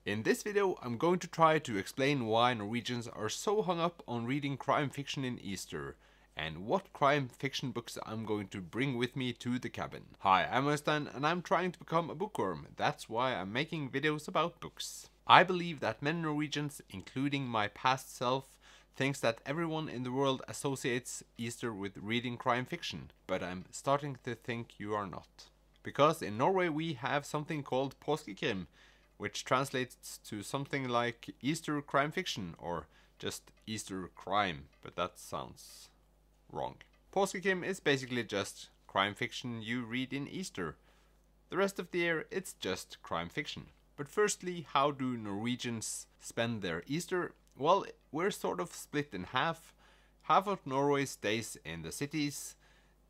In this video, I'm going to try to explain why Norwegians are so hung up on reading crime fiction in Easter, and what crime fiction books I'm going to bring with me to the cabin. Hi, I'm Øystein, and I'm trying to become a bookworm. That's why I'm making videos about books. I believe that many Norwegians, including my past self, thinks that everyone in the world associates Easter with reading crime fiction, but I'm starting to think you are not. Because in Norway we have something called påskekrim, which translates to something like Easter crime fiction, or just Easter crime, but that sounds wrong. Påskekrim is basically just crime fiction you read in Easter. The rest of the year it's just crime fiction. But firstly, how do Norwegians spend their Easter? Well, we're sort of split in half. Half of Norway stays in the cities,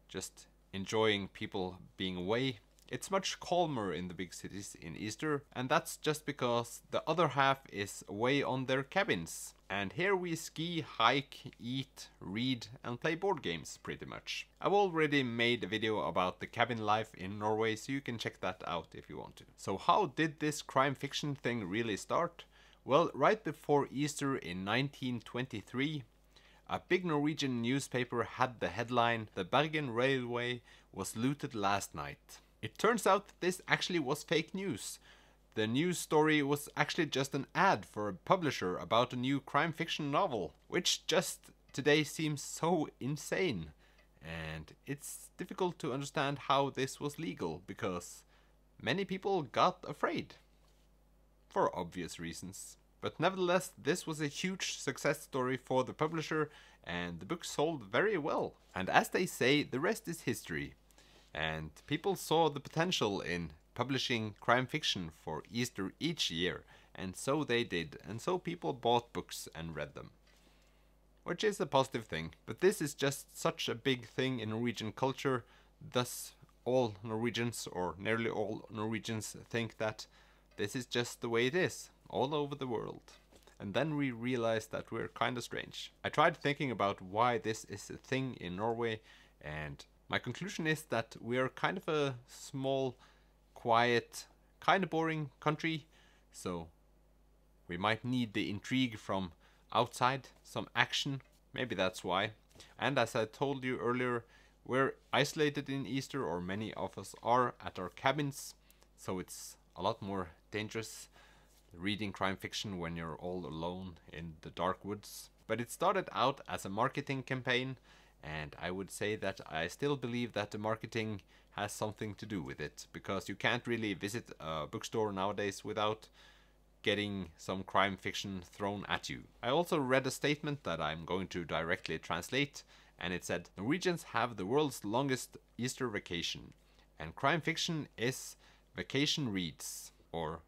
just enjoying people being away. It's much calmer in the big cities in Easter, and that's just because the other half is away on their cabins. And here we ski, hike, eat, read, and play board games pretty much. I've already made a video about the cabin life in Norway, so you can check that out if you want to. So how did this crime fiction thing really start? Well, right before Easter in 1923, a big Norwegian newspaper had the headline, "The Bergen Railway was looted last night." It turns out that this actually was fake news. The news story was actually just an ad for a publisher about a new crime fiction novel, which just today seems so insane. And it's difficult to understand how this was legal, because many people got afraid. For obvious reasons. But nevertheless, this was a huge success story for the publisher, and the book sold very well. And as they say, the rest is history. And people saw the potential in publishing crime fiction for Easter each year, and so they did, and so people bought books and read them. Which is a positive thing, but this is just such a big thing in Norwegian culture, thus all Norwegians, or nearly all Norwegians, think that this is just the way it is, all over the world. And then we realized that we're kinda strange. I tried thinking about why this is a thing in Norway, and my conclusion is that we're kind of a small, quiet, kind of boring country, so we might need the intrigue from outside, some action, maybe that's why. And as I told you earlier, we're isolated in Easter, or many of us are, at our cabins, so it's a lot more dangerous reading crime fiction when you're all alone in the dark woods. But it started out as a marketing campaign, and I would say that I still believe that the marketing has something to do with it, because you can't really visit a bookstore nowadays without getting some crime fiction thrown at you. I also read a statement that I'm going to directly translate, and it said, "Norwegians have the world's longest Easter vacation, and crime fiction is vacation reads," or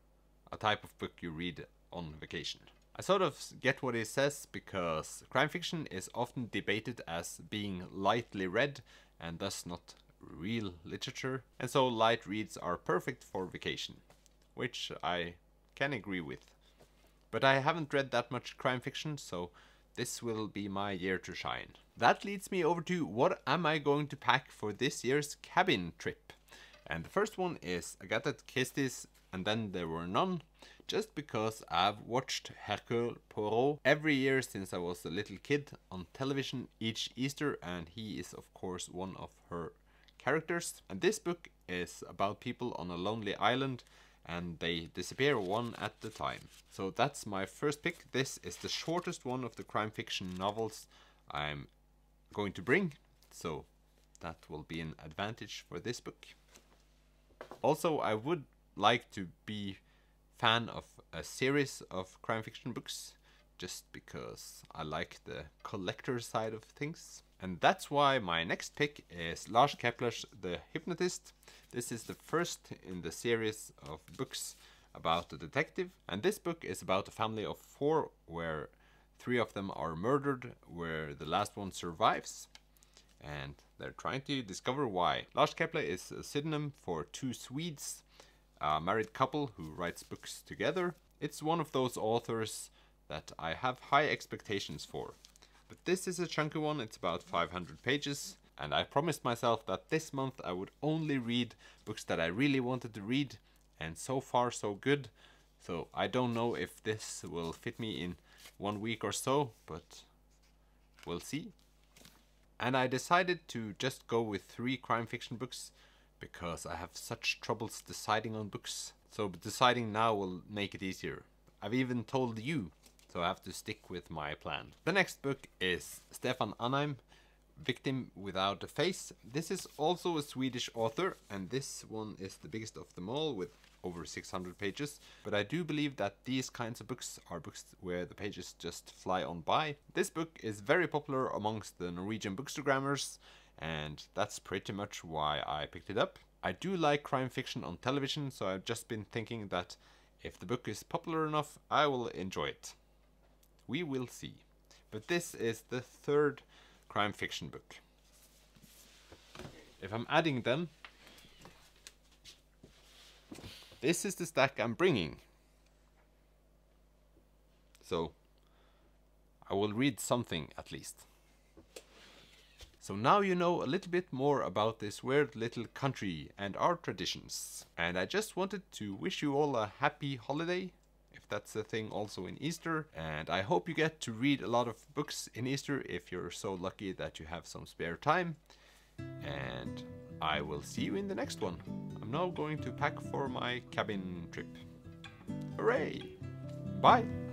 a type of book you read on vacation. I sort of get what he says, because crime fiction is often debated as being lightly read and thus not real literature, and so light reads are perfect for vacation, which I can agree with. But I haven't read that much crime fiction, so this will be my year to shine. That leads me over to what am I going to pack for this year's cabin trip. And the first one is Agatha Christie's And Then There Were None, just because I've watched Hercule Poirot every year since I was a little kid on television each Easter, and he is of course one of her characters. And this book is about people on a lonely island, and they disappear one at a time. So that's my first pick. This is the shortest one of the crime fiction novels I'm going to bring, so that will be an advantage for this book. Also, I would like to be fan of a series of crime fiction books, just because I like the collector side of things. And that's why my next pick is Lars Kepler's The Hypnotist. This is the first in the series of books about a detective, and this book is about a family of 4 where 3 of them are murdered, where the last one survives, and they're trying to discover why. Lars Kepler is a pseudonym for 2 Swedes, a married couple who writes books together. It's one of those authors that I have high expectations for. But this is a chunky one, it's about 500 pages, and I promised myself that this month I would only read books that I really wanted to read, and so far so good. So I don't know if this will fit me in 1 week or so, but we'll see. And I decided to just go with 3 crime fiction books because I have such troubles deciding on books. So deciding now will make it easier. I've even told you, so I have to stick with my plan. The next book is Stefan Anheim, Victim Without a Face. This is also a Swedish author, and this one is the biggest of them all with over 600 pages. But I do believe that these kinds of books are books where the pages just fly on by. This book is very popular amongst the Norwegian bookstagrammers, and that's pretty much why I picked it up. I do like crime fiction on television, so I've just been thinking that if the book is popular enough, I will enjoy it. We will see. But this is the 3rd crime fiction book. If I'm adding them, this is the stack I'm bringing. So I will read something at least. So now you know a little bit more about this weird little country and our traditions. And I just wanted to wish you all a happy holiday, if that's a thing also in Easter. And I hope you get to read a lot of books in Easter if you're so lucky that you have some spare time. And I will see you in the next one. I'm now going to pack for my cabin trip. Hooray! Bye!